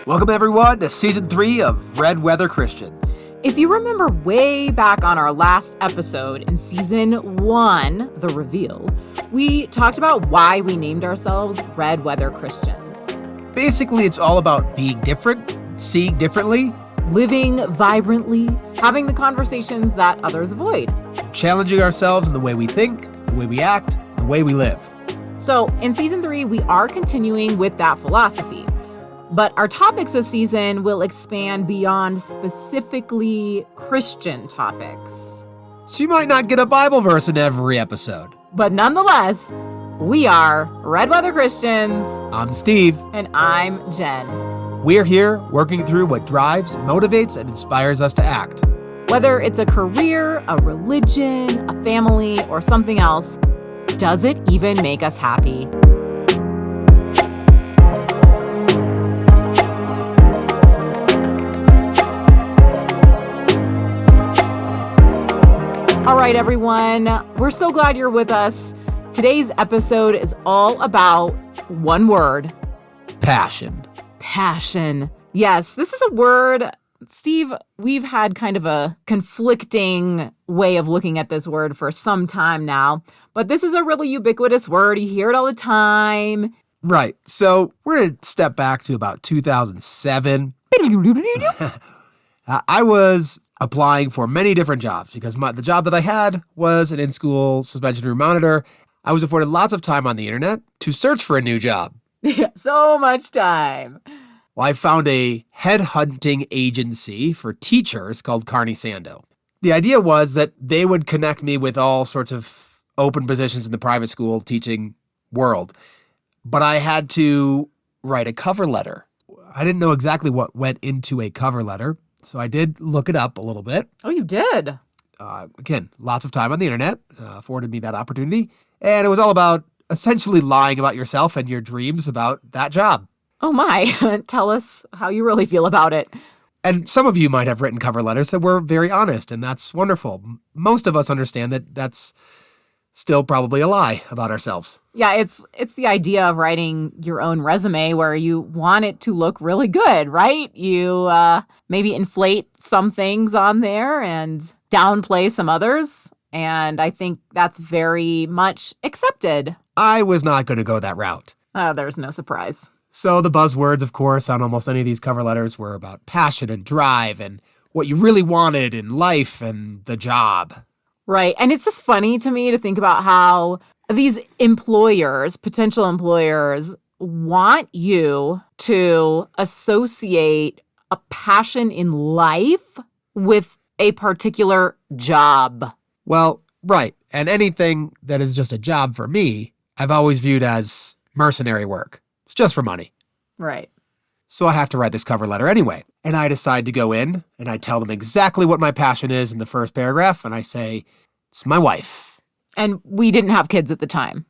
Welcome, everyone, to Season 3 of Red Weather Christians. If you remember way back on our last episode in Season 1, The Reveal, we talked about why we named ourselves Red Weather Christians. Basically, it's all about being different, seeing differently, living vibrantly, having the conversations that others avoid, challenging ourselves in the way we think, the way we act, the way we live. So in Season 3, we are continuing with that philosophy. But our topics this season will expand beyond specifically Christian topics. So you might not get a Bible verse in every episode. But nonetheless, we are Red Weather Christians. I'm Steve. And I'm Jen. We're here working through what drives, motivates, and inspires us to act. Whether it's a career, a religion, a family, or something else, does it even make us happy? All right, everyone, we're so glad you're with us. Today's episode is all about one word. Passion. Passion. Yes, this is a word, Steve, we've had kind of a conflicting way of looking at this word for some time now, but this is a really ubiquitous word. You hear it all the time. Right. So we're going to step back to about 2007. I was applying for many different jobs because the job that I had was an in-school suspension room monitor. I was afforded lots of time on the internet to search for a new job. Yeah, so much time. Well, I found a headhunting agency for teachers called Carney Sando. The idea was that they would connect me with all sorts of open positions in the private school teaching world. But I had to write a cover letter. I didn't know exactly what went into a cover letter, so I did look it up a little bit. Oh, you did? Again, lots of time on the internet afforded me that opportunity. And it was all about essentially lying about yourself and your dreams about that job. Oh my, tell us how you really feel about it. And some of you might have written cover letters that were very honest, and that's wonderful. Most of us understand that that's still probably a lie about ourselves. Yeah, it's the idea of writing your own resume where you want it to look really good, right? You maybe inflate some things on there and downplay some others, and I think that's very much accepted. I was not going to go that route. There's no surprise. So the buzzwords, of course, on almost any of these cover letters were about passion and drive and what you really wanted in life and the job. Right. And it's just funny to me to think about how these employers, potential employers, want you to associate a passion in life with a particular job. Well, right. And anything that is just a job for me, I've always viewed as mercenary work. It's just for money. Right. So I have to write this cover letter anyway. And I decide to go in and I tell them exactly what my passion is in the first paragraph. And I say, it's my wife. And we didn't have kids at the time.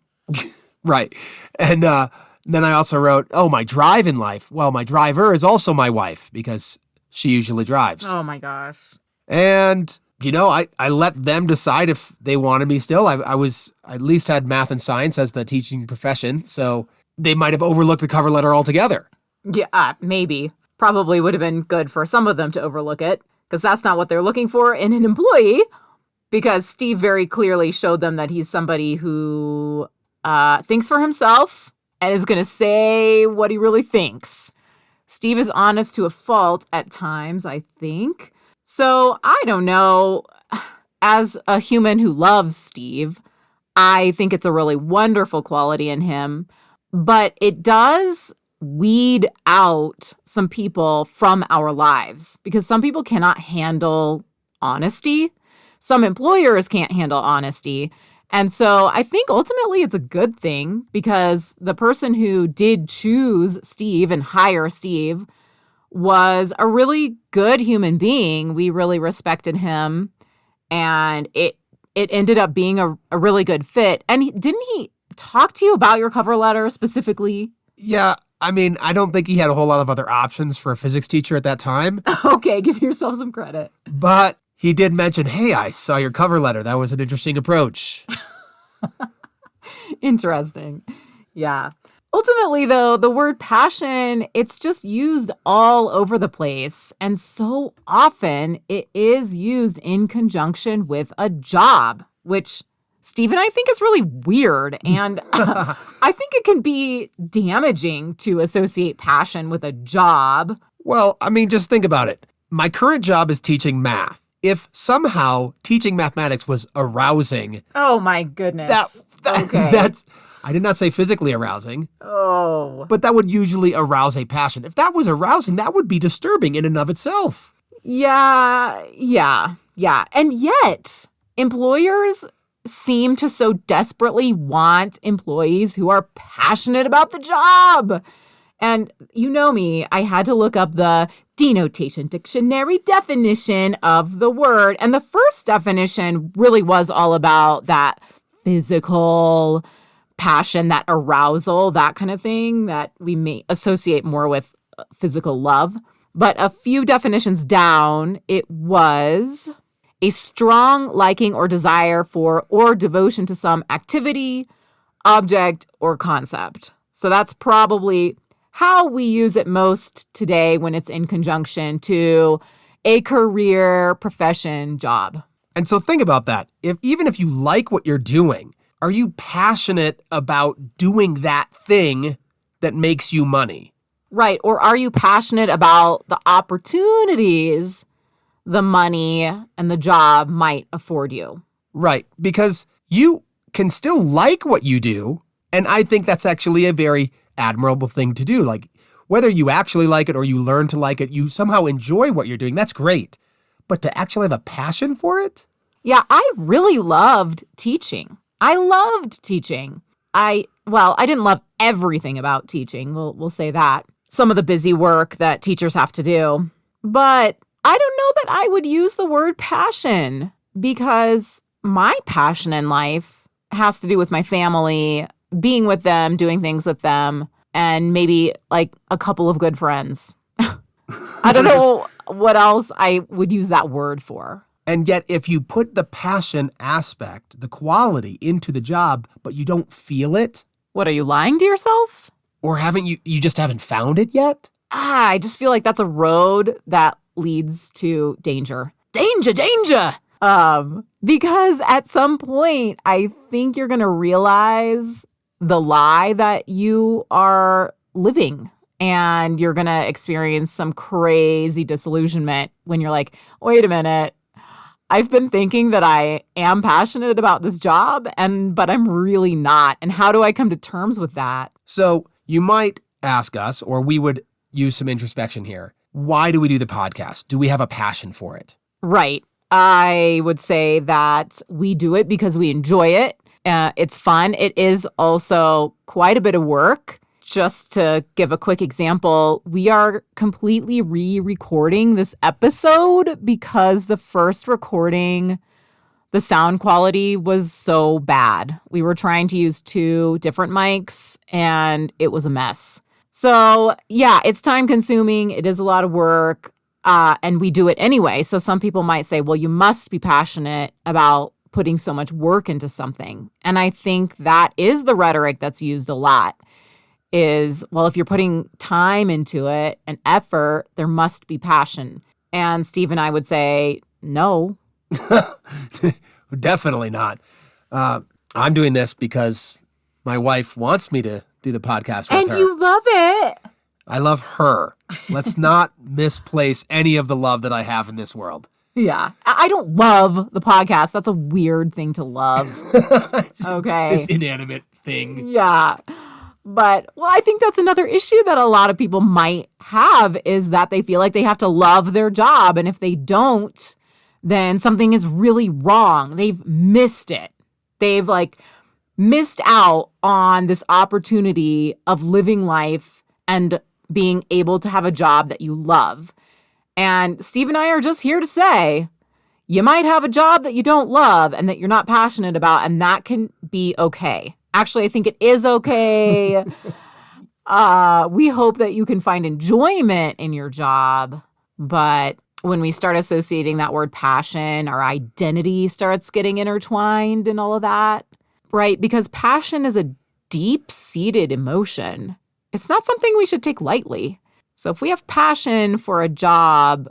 Right. And then I also wrote, my drive in life. Well, my driver is also my wife because she usually drives. Oh my gosh. And, I let them decide if they wanted me still. I at least had math and science as the teaching profession. So they might have overlooked the cover letter altogether. Yeah, maybe. Probably would have been good for some of them to overlook it, because that's not what they're looking for in an employee. Because Steve very clearly showed them that he's somebody who thinks for himself and is going to say what he really thinks. Steve is honest to a fault at times, I think. So I don't know. As a human who loves Steve, I think it's a really wonderful quality in him. But it does weed out some people from our lives because some people cannot handle honesty. Some employers can't handle honesty. And so I think ultimately it's a good thing because the person who did choose Steve and hire Steve was a really good human being. We really respected him, and it ended up being a really good fit. And didn't he talk to you about your cover letter specifically? Yeah, I mean, I don't think he had a whole lot of other options for a physics teacher at that time. Okay, give yourself some credit. But he did mention, hey, I saw your cover letter. That was an interesting approach. Interesting. Yeah. Ultimately, though, the word passion, it's just used all over the place. And so often it is used in conjunction with a job, which Steve and I think is really weird. And I think it can be damaging to associate passion with a job. Well, I mean, just think about it. My current job is teaching math. If somehow teaching mathematics was arousing, Oh, my goodness. Okay. that's, I did not say physically arousing, Oh. but that would usually arouse a passion. If that was arousing, that would be disturbing in and of itself. Yeah. And yet, employers seem to so desperately want employees who are passionate about the job. And you know me, I had to look up the denotation dictionary definition of the word. And the first definition really was all about that physical passion, that arousal, that kind of thing that we may associate more with physical love. But a few definitions down, it was a strong liking or desire for or devotion to some activity, object, or concept. So that's probably how we use it most today when it's in conjunction to a career, profession, job. And so think about that. Even if you like what you're doing, are you passionate about doing that thing that makes you money? Right. Or are you passionate about the opportunities the money and the job might afford you? Right. Because you can still like what you do. And I think that's actually a very admirable thing to do. Like, whether you actually like it or you learn to like it, you somehow enjoy what you're doing. That's great. But to actually have a passion for it? Yeah, I really loved teaching. I loved teaching. I didn't love everything about teaching. We'll say that. Some of the busy work that teachers have to do. But I don't know that I would use the word passion, because my passion in life has to do with my family, being with them, doing things with them, and maybe like a couple of good friends. I don't know what else I would use that word for. And yet, if you put the passion aspect, the quality into the job, but you don't feel it, What, are you lying to yourself? or haven't you just haven't found it yet? I just feel like that's a road that leads to danger. Danger! Because at some point, I think you're going to realize the lie that you are living, and you're going to experience some crazy disillusionment when you're like, wait a minute, I've been thinking that I am passionate about this job, but I'm really not. And how do I come to terms with that? So you might ask us, or we would use some introspection here. Why do we do the podcast? Do we have a passion for it? Right. I would say that we do it because we enjoy it. It's fun. It is also quite a bit of work. Just to give a quick example, we are completely re-recording this episode because the first recording, the sound quality was so bad. We were trying to use 2 different mics and it was a mess. So yeah, it's time consuming. It is a lot of work. And we do it anyway. So some people might say, well, you must be passionate about putting so much work into something. And I think that is the rhetoric that's used a lot is, well, if you're putting time into it and effort, there must be passion. And Steve and I would say, no. Definitely not. I'm doing this because my wife wants me to do the podcast with her. And you love it. I love her. Let's not misplace any of the love that I have in this world. Yeah. I don't love the podcast. That's a weird thing to love. Okay. This inanimate thing. Yeah. But, well, I think that's another issue that a lot of people might have is that they feel like they have to love their job. And if they don't, then something is really wrong. They've missed it. They've missed out on this opportunity of living life and being able to have a job that you love. And Steve and I are just here to say, you might have a job that you don't love and that you're not passionate about, and that can be okay. Actually, I think it is okay. We hope that you can find enjoyment in your job. But when we start associating that word passion, our identity starts getting intertwined and all of that, right? Because passion is a deep-seated emotion. It's not something we should take lightly. So if we have passion for a job,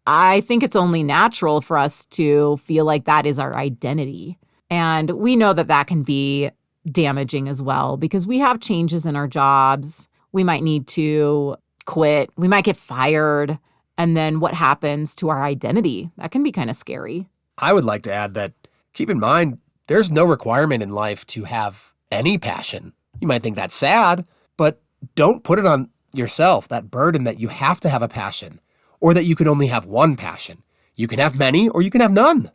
I think it's only natural for us to feel like that is our identity. And we know that that can be damaging as well because we have changes in our jobs. We might need to quit. We might get fired. And then what happens to our identity? That can be kind of scary. I would like to add that, keep in mind, there's no requirement in life to have any passion. You might think that's sad, but don't put it on yourself, that burden that you have to have a passion or that you can only have one passion. You can have many or you can have none.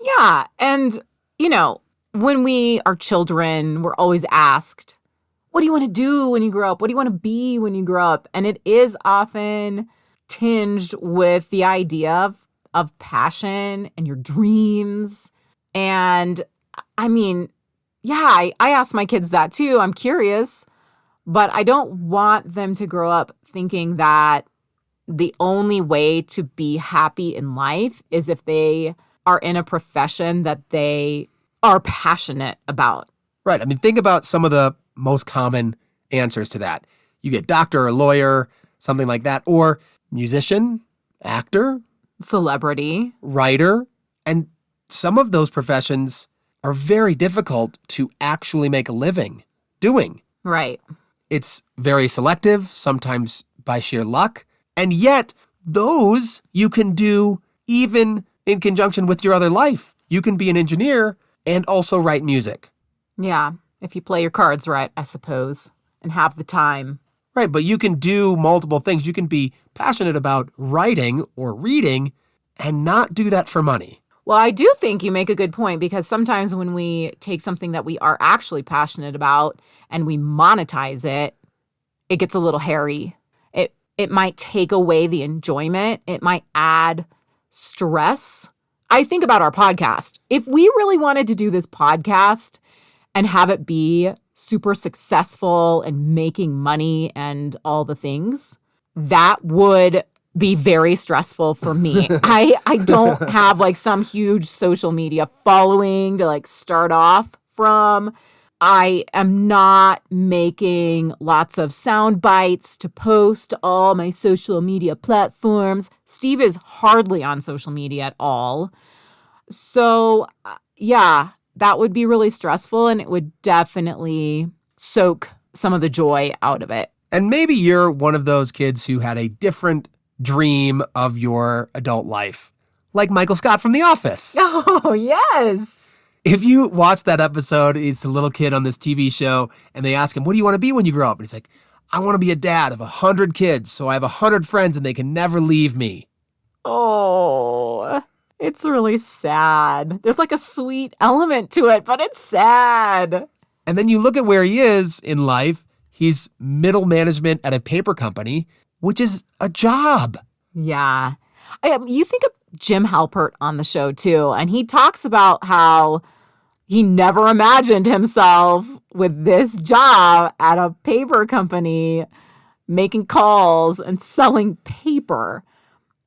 Yeah. And, when we are children, we're always asked, what do you want to do when you grow up? What do you want to be when you grow up? And it is often tinged with the idea of passion and your dreams. And I ask my kids that too. I'm curious, but I don't want them to grow up thinking that the only way to be happy in life is if they are in a profession that they are passionate about. Right. I mean, think about some of the most common answers to that. You get doctor or lawyer, something like that, or musician, actor, celebrity, writer. And some of those professions are very difficult to actually make a living doing. Right. It's very selective, sometimes by sheer luck. And yet, those you can do even in conjunction with your other life. You can be an engineer and also write music. Yeah, if you play your cards right, I suppose, and have the time. Right, but you can do multiple things. You can be passionate about writing or reading and not do that for money. Well, I do think you make a good point because sometimes when we take something that we are actually passionate about and we monetize it, it gets a little hairy. It might take away the enjoyment. It might add stress. I think about our podcast. If we really wanted to do this podcast and have it be super successful and making money and all the things, that would be very stressful for me. I don't have like some huge social media following to like start off from. I am not making lots of sound bites to post to all my social media platforms. Steve is hardly on social media at all. So, yeah, that would be really stressful and it would definitely soak some of the joy out of it. And maybe you're one of those kids who had a different dream of your adult life, like Michael Scott from The Office. Oh, yes. If you watch that episode, it's a little kid on this TV show, and they ask him, what do you want to be when you grow up? And he's like, I want to be a dad of 100 kids, so I have 100 friends and they can never leave me. Oh, it's really sad. There's like a sweet element to it, but it's sad. And then you look at where he is in life. He's middle management at a paper company, which is a job. Yeah. You think of Jim Halpert on the show too, and he talks about how he never imagined himself with this job at a paper company, making calls and selling paper.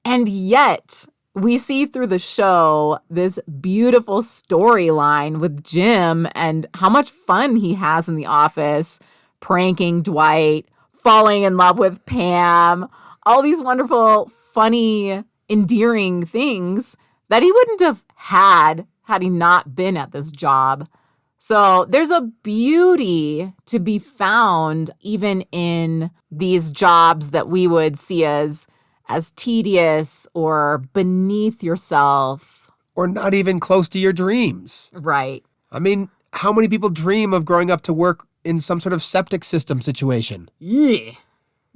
And yet we see through the show this beautiful storyline with Jim and how much fun he has in the office, pranking Dwight, falling in love with Pam, all these wonderful, funny, endearing things that he wouldn't have had he not been at this job. So there's a beauty to be found even in these jobs that we would see as tedious or beneath yourself. Or not even close to your dreams. Right. I mean, how many people dream of growing up to work in some sort of septic system situation? Yeah.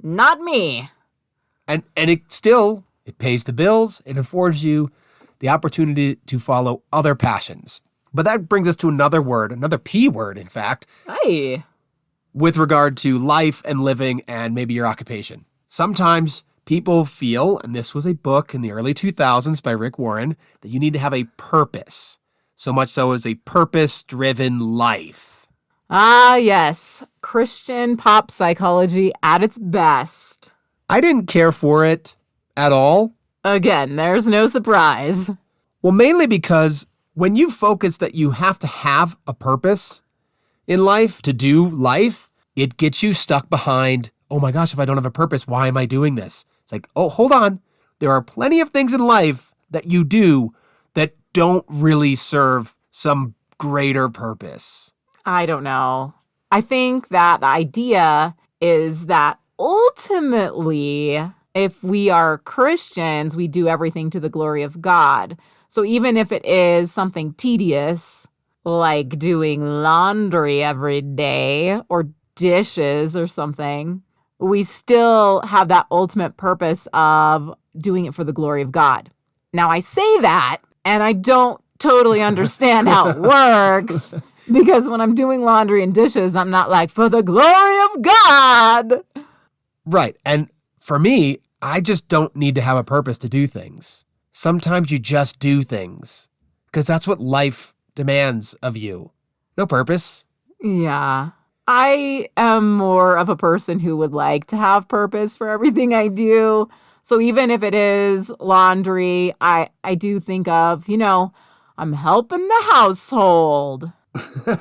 Not me. And it pays the bills. It affords you the opportunity to follow other passions. But that brings us to another word, another P word, in fact. Hey. With regard to life and living and maybe your occupation. Sometimes people feel, and this was a book in the early 2000s by Rick Warren, that you need to have a purpose. So much so as a purpose-driven life. Ah, yes. Christian pop psychology at its best. I didn't care for it at all. Again, there's no surprise. Well, mainly because when you focus that you have to have a purpose, in life, to do life, it gets you stuck behind, oh my gosh, if I don't have a purpose, why am I doing this? It's like, oh, hold on. There are plenty of things in life that you do that don't really serve some greater purpose. I don't know. I think that the idea is that ultimately, if we are Christians, we do everything to the glory of God. So even if it is something tedious, like doing laundry every day or dishes or something, we still have that ultimate purpose of doing it for the glory of God. Now, I say that, and I don't totally understand how it works, because when I'm doing laundry and dishes, I'm not like, for the glory of God. Right. And for me, I just don't need to have a purpose to do things. Sometimes you just do things because that's what life demands of you. No purpose. Yeah. I am more of a person who would like to have purpose for everything I do. So even if it is laundry, I do think of, I'm helping the household,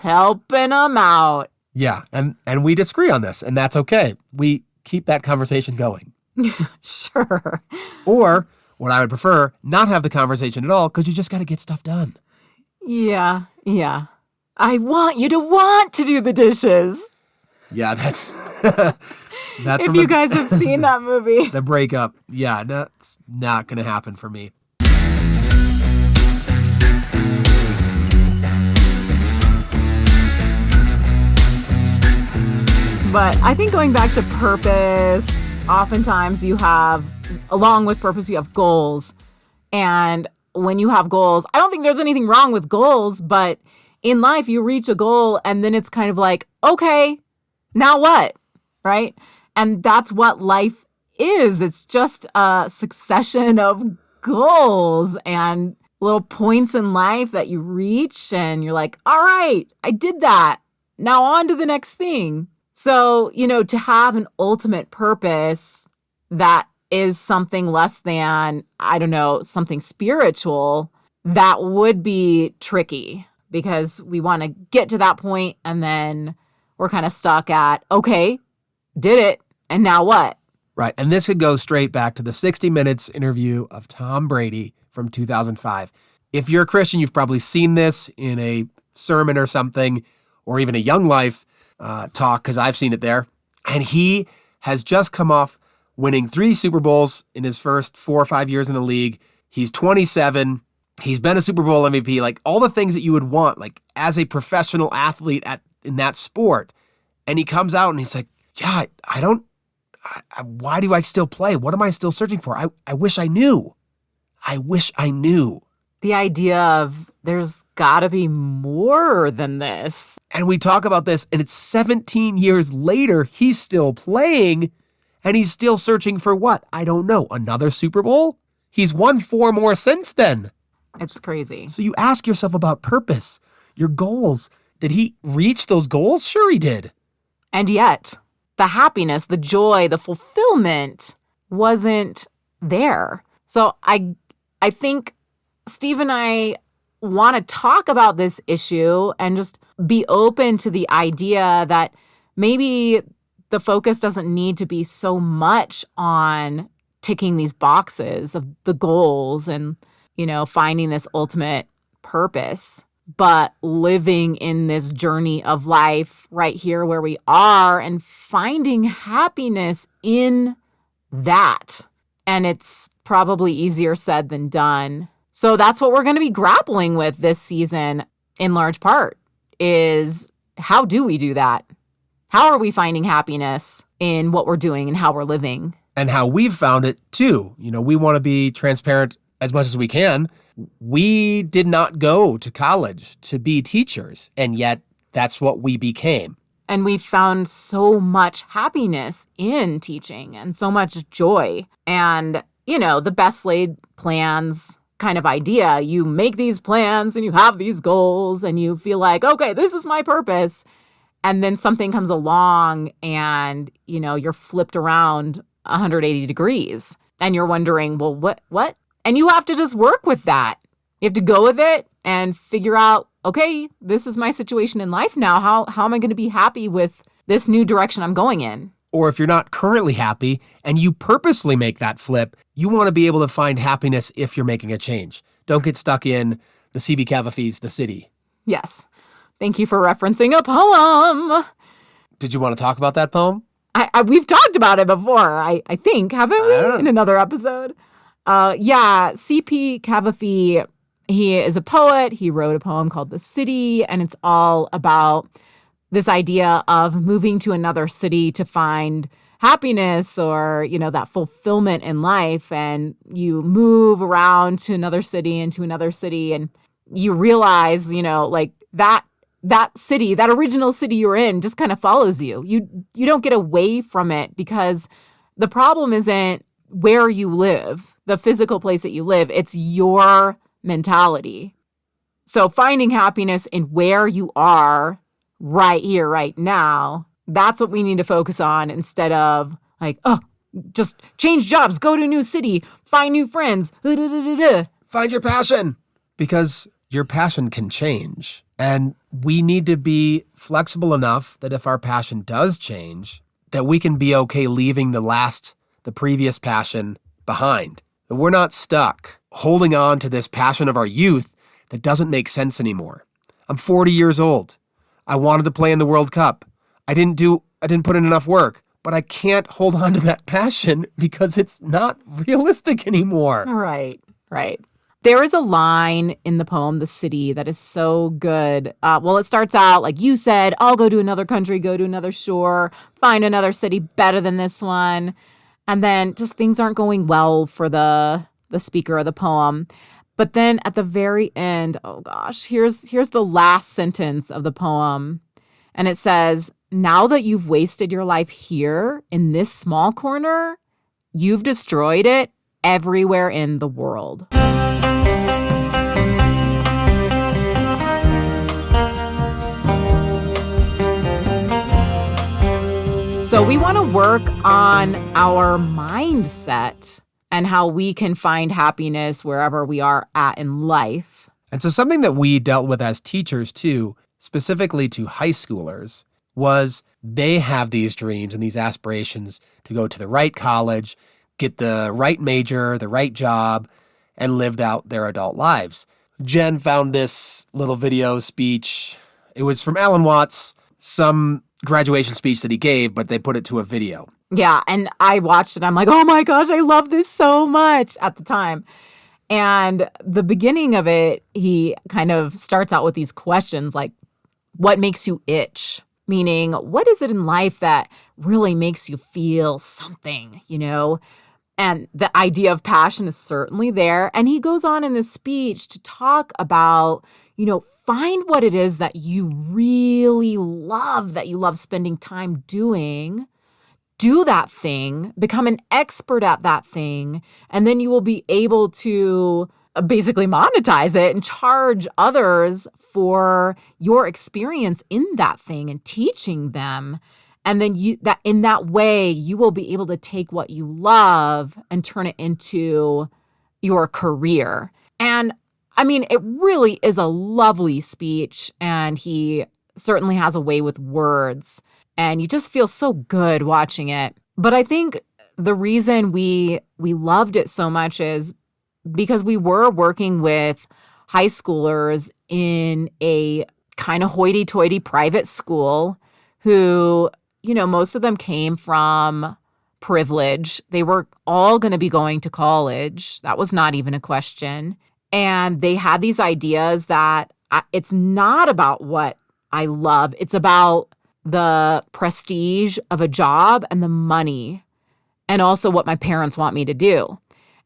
helping them out. Yeah. And we disagree on this, and that's okay. We keep that conversation going. Sure. Or what I would prefer, not have the conversation at all because you just got to get stuff done. Yeah. I want you to want to do the dishes. Yeah, that's if you guys have seen that movie. The breakup. Yeah, that's not going to happen for me. But I think going back to purpose, oftentimes you have, along with purpose, you have goals. And when you have goals, I don't think there's anything wrong with goals, but in life you reach a goal and then it's kind of like, okay, now what? Right? And that's what life is. It's just a succession of goals and little points in life that you reach and you're like, all right, I did that. Now on to the next thing. So, to have an ultimate purpose that is something less than, I don't know, something spiritual, that would be tricky because we want to get to that point and then we're kind of stuck at, okay, did it, and now what? Right, and this could go straight back to the 60 Minutes interview of Tom Brady from 2005. If you're a Christian, you've probably seen this in a sermon or something, or even a Young Life talk, because I've seen it there. And he has just come off winning 3 Super Bowls in his first 4 or 5 years in the league. He's 27. He's been a Super Bowl MVP, like all the things that you would want, like as a professional athlete in that sport. And he comes out and he's like, yeah, why do I still play? What am I still searching for? I wish I knew. I wish I knew. The idea of there's got to be more than this. And we talk about this, and it's 17 years later, he's still playing, and he's still searching for what? I don't know. Another Super Bowl? He's won 4 more since then. It's crazy. So you ask yourself about purpose, your goals. Did he reach those goals? Sure he did. And yet, the happiness, the joy, the fulfillment wasn't there. So I think Steve and I want to talk about this issue and just be open to the idea that maybe the focus doesn't need to be so much on ticking these boxes of the goals and, finding this ultimate purpose, but living in this journey of life right here where we are and finding happiness in that. And it's probably easier said than done. So that's what we're going to be grappling with this season in large part is how do we do that? How are we finding happiness in what we're doing and how we're living? And how we've found it too. We want to be transparent as much as we can. We did not go to college to be teachers, and yet that's what we became. And we found so much happiness in teaching and so much joy. And, the best laid plans kind of idea. You make these plans and you have these goals and you feel like, okay, this is my purpose. And then something comes along and, you're flipped around 180 degrees and you're wondering, well, what? And you have to just work with that. You have to go with it and figure out okay, this is my situation in life now. How am I going to be happy with this new direction I'm going in? Or if you're not currently happy and you purposely make that flip, you want to be able to find happiness if you're making a change. Don't get stuck in the C.B. Cavafy's The City. Yes. Thank you for referencing a poem. Did you want to talk about that poem? We've talked about it before, I think, haven't we? In another episode. C.P. Cavafy, he is a poet. He wrote a poem called The City, and it's all about this idea of moving to another city to find happiness or, that fulfillment in life. And you move around to another city and to another city, and you realize, that city, that original city you're in just kind of follows you. You don't get away from it because the problem isn't where you live, the physical place that you live. It's your mentality. So finding happiness in where you are right here, right now, that's what we need to focus on instead of just change jobs, go to a new city, find new friends. Find your passion. Because your passion can change. And we need to be flexible enough that if our passion does change, that we can be okay leaving the previous passion behind. That we're not stuck holding on to this passion of our youth that doesn't make sense anymore. I'm 40 years old. I wanted to play in the World Cup. I didn't put in enough work, but I can't hold on to that passion because it's not realistic anymore. Right. There is a line in the poem, The City, that is so good. It starts out, like you said, I'll go to another country, go to another shore, find another city better than this one. And then just things aren't going well for the speaker of the poem. But then at the very end, oh gosh, here's the last sentence of the poem. And it says, now that you've wasted your life here in this small corner, you've destroyed it everywhere in the world. So we want to work on our mindset and how we can find happiness wherever we are at in life. And so something that we dealt with as teachers too, specifically to high schoolers, was they have these dreams and these aspirations to go to the right college, get the right major, the right job, and live out their adult lives. Jen found this little video speech. It was from Alan Watts, some graduation speech that he gave, but they put it to a video. Yeah, and I watched it. I'm like, oh my gosh, I love this so much at the time. And the beginning of it, he kind of starts out with these questions like, what makes you itch? Meaning, what is it in life that really makes you feel something, And the idea of passion is certainly there. And he goes on in this speech to talk about, find what it is that you really love, that you love spending time doing. Do that thing, become an expert at that thing, and then you will be able to basically monetize it and charge others for your experience in that thing and teaching them. And then in that way, you will be able to take what you love and turn it into your career. And I mean, it really is a lovely speech, and he certainly has a way with words, and you just feel so good watching it. But I think the reason we loved it so much is because we were working with high schoolers in a kind of hoity-toity private school who, most of them came from privilege. They were all going to be going to college. That was not even a question. And they had these ideas that it's not about what I love. It's about the prestige of a job and the money, and also what my parents want me to do.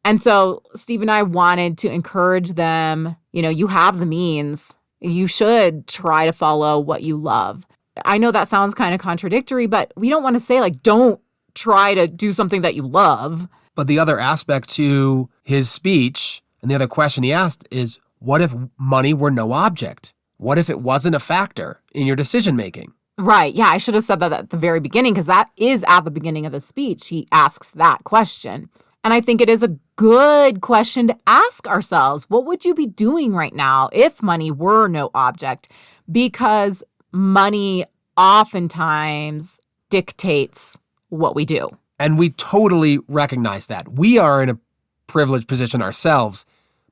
And so Steve and I wanted to encourage them, you have the means. You should try to follow what you love. I know that sounds kind of contradictory, but we don't want to say don't try to do something that you love. But the other aspect to his speech and the other question he asked is, what if money were no object? What if it wasn't a factor in your decision making? Right. Yeah, I should have said that at the very beginning, because that is at the beginning of the speech. He asks that question. And I think it is a good question to ask ourselves. What would you be doing right now if money were no object? Because money oftentimes dictates what we do. And we totally recognize that. We are in a privileged position ourselves,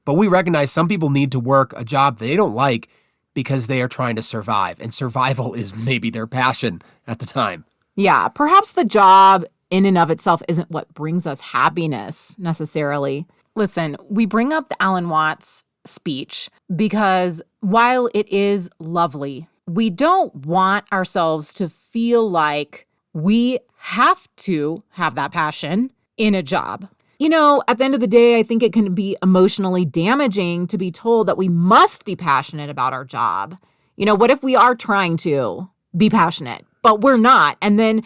but we recognize some people need to work a job they don't like because they are trying to survive. And survival is maybe their passion at the time. Yeah, perhaps the job in and of itself isn't what brings us happiness necessarily. Listen, we bring up the Alan Watts speech because while it is lovely, we don't want ourselves to feel like we have to have that passion in a job. You know, at the end of the day, I think it can be emotionally damaging to be told that we must be passionate about our job. You know, what if we are trying to be passionate, but we're not? And then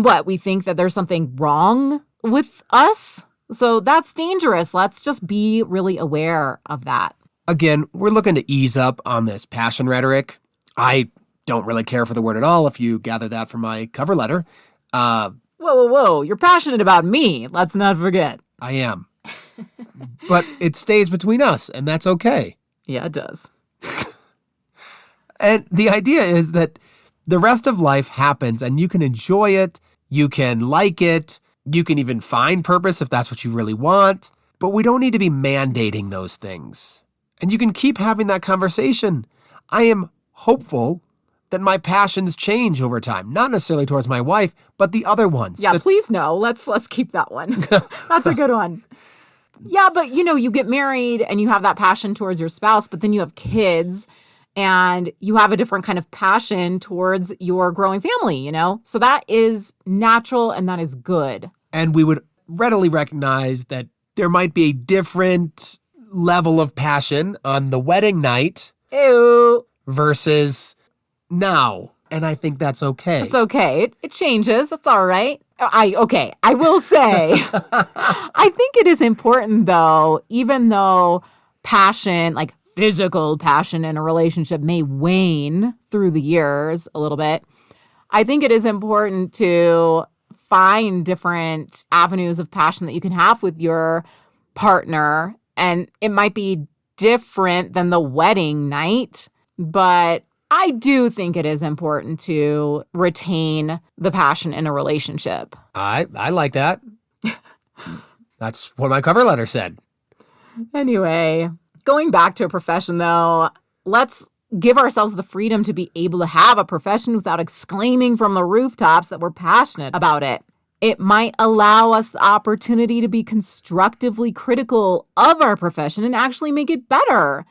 what? We think that there's something wrong with us? So that's dangerous. Let's just be really aware of that. Again, we're looking to ease up on this passion rhetoric. I don't really care for the word at all, if you gather that from my cover letter. Whoa. You're passionate about me. Let's not forget. I am. But it stays between us, and that's okay. Yeah, it does. And the idea is that the rest of life happens, and you can enjoy it, you can like it, you can even find purpose if that's what you really want, but we don't need to be mandating those things. And you can keep having that conversation. I am hopeful that my passions change over time, not necessarily towards my wife, but the other ones. Yeah, please no. Let's keep that one. That's a good one. Yeah, but you get married and you have that passion towards your spouse, but then you have kids and you have a different kind of passion towards your growing family, So that is natural and that is good. And we would readily recognize that there might be a different level of passion on the wedding night. Ew. Versus now. And I think that's okay. It's okay. It changes. It's all right. I will say, I think it is important though, even though passion, like physical passion in a relationship may wane through the years a little bit, I think it is important to find different avenues of passion that you can have with your partner. And it might be different than the wedding night, but I do think it is important to retain the passion in a relationship. I like that. That's what my cover letter said. Anyway, going back to a profession though, let's give ourselves the freedom to be able to have a profession without exclaiming from the rooftops that we're passionate about it. It might allow us the opportunity to be constructively critical of our profession and actually make it better.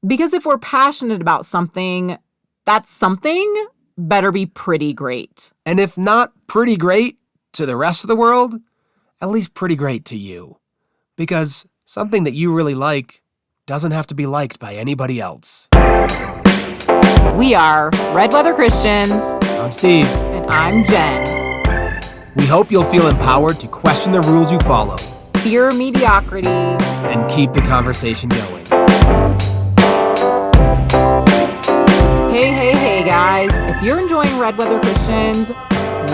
Because if we're passionate about something, that something better be pretty great. And if not pretty great to the rest of the world, at least pretty great to you. Because something that you really like doesn't have to be liked by anybody else. We are Red Weather Christians. I'm Steve. And I'm Jen. We hope you'll feel empowered to question the rules you follow. Fear mediocrity. And keep the conversation going. Hey, guys. If you're enjoying Red Weather Christians,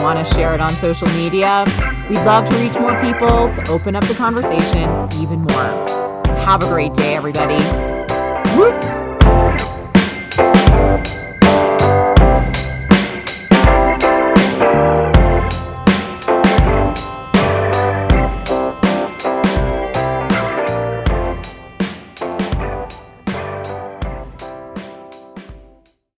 want to share it on social media, we'd love to reach more people to open up the conversation even more. Have a great day, everybody. Whoop.